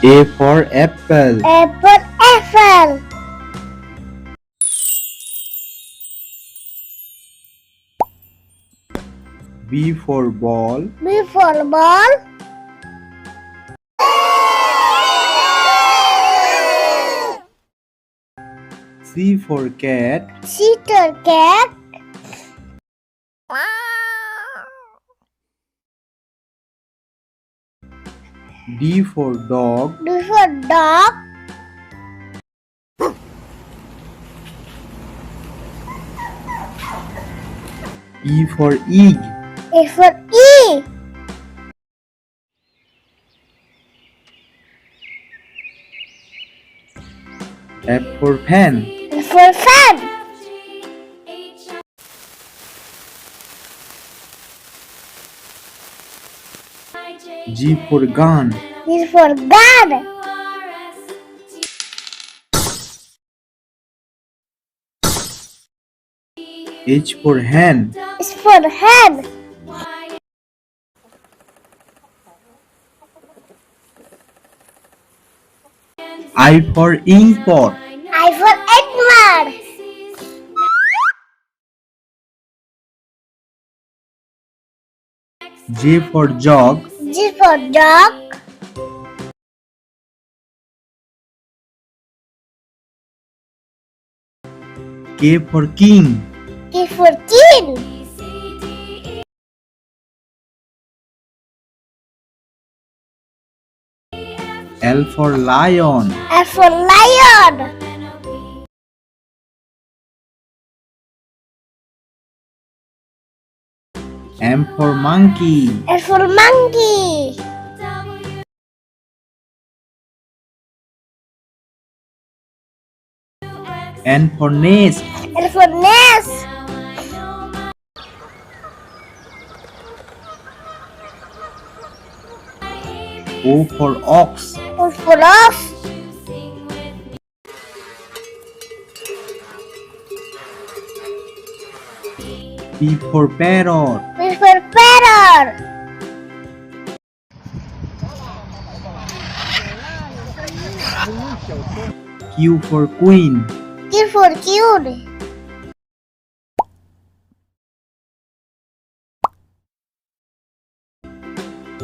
A for apple. A for apple. B for ball. B for ball. C for cat. C for cat. D for dog. D for dog. E for egg. E for E. F for pen. F for fan. G for gun. G for gun. H for hen. H for hen. I for inkpot. I for Edward. J for jog. G for dog. K for king. K for king. L for lion. L for lion. M for monkey. M for monkey. N for nest. N for nest. O for ox. O for ox. P for parrot. P for parrot. Q for queen. Q for cute.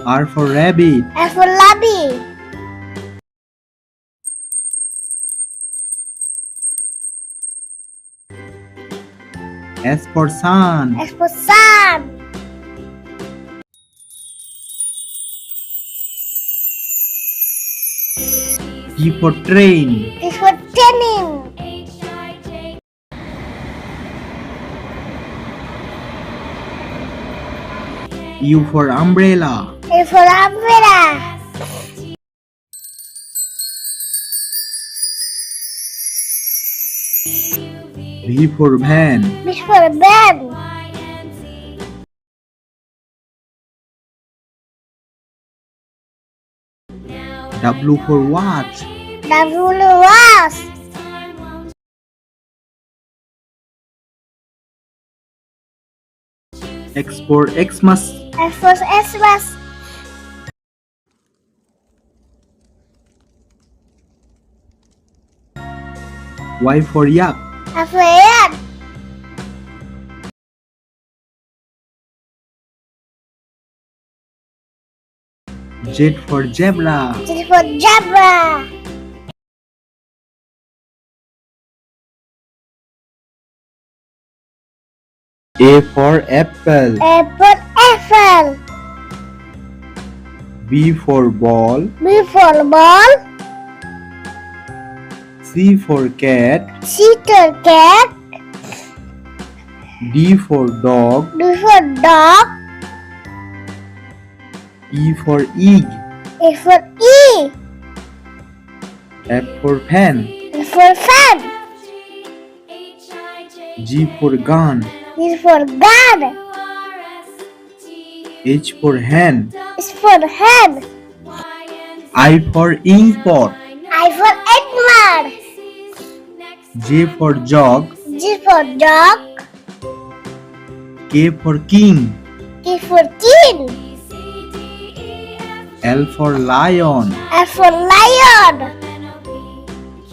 R for rabbit. R for rabbit. S for sun. S for sun. T for train. T for training. U for umbrella. U for umbrella. V for van. V for van. W for watch. W for watch. X for Xmas. X for Xmas. Y for yak. Y for yak. Z for zebra. Z for zebra. A for apple. A for apple. B for ball. B for ball. C for cat. C for cat. D for dog. D for dog. E for egg. E for E. F for pen. F for fan. G for gun. G for gun. H for hen. H for hen. I for inkpot. I for Edward. J for jog. G for dog. K for king. K for king. L for lion. L for lion.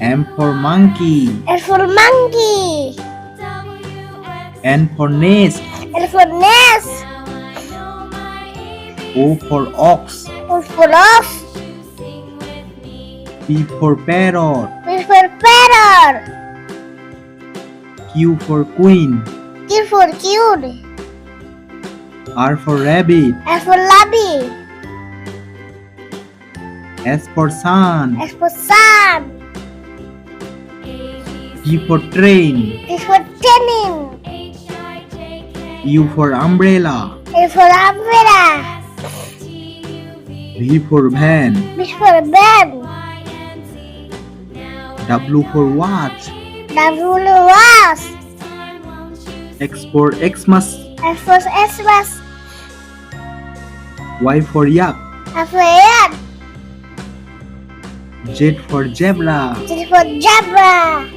M for monkey. N for monkey. N for nest. N for nest. O for ox. O for ox. P for parrot. P for parrot. Q for queen. Q for cute. R for rabbit. S for rabbit. S for sun. S for sun. T for train. T for training. U for umbrella. A for umbrella. V for van. B for van. W for watch. W for watch. X for Xmas. X for Xmas. Y for yak. F for yak. Z for zebra. Z for zebra.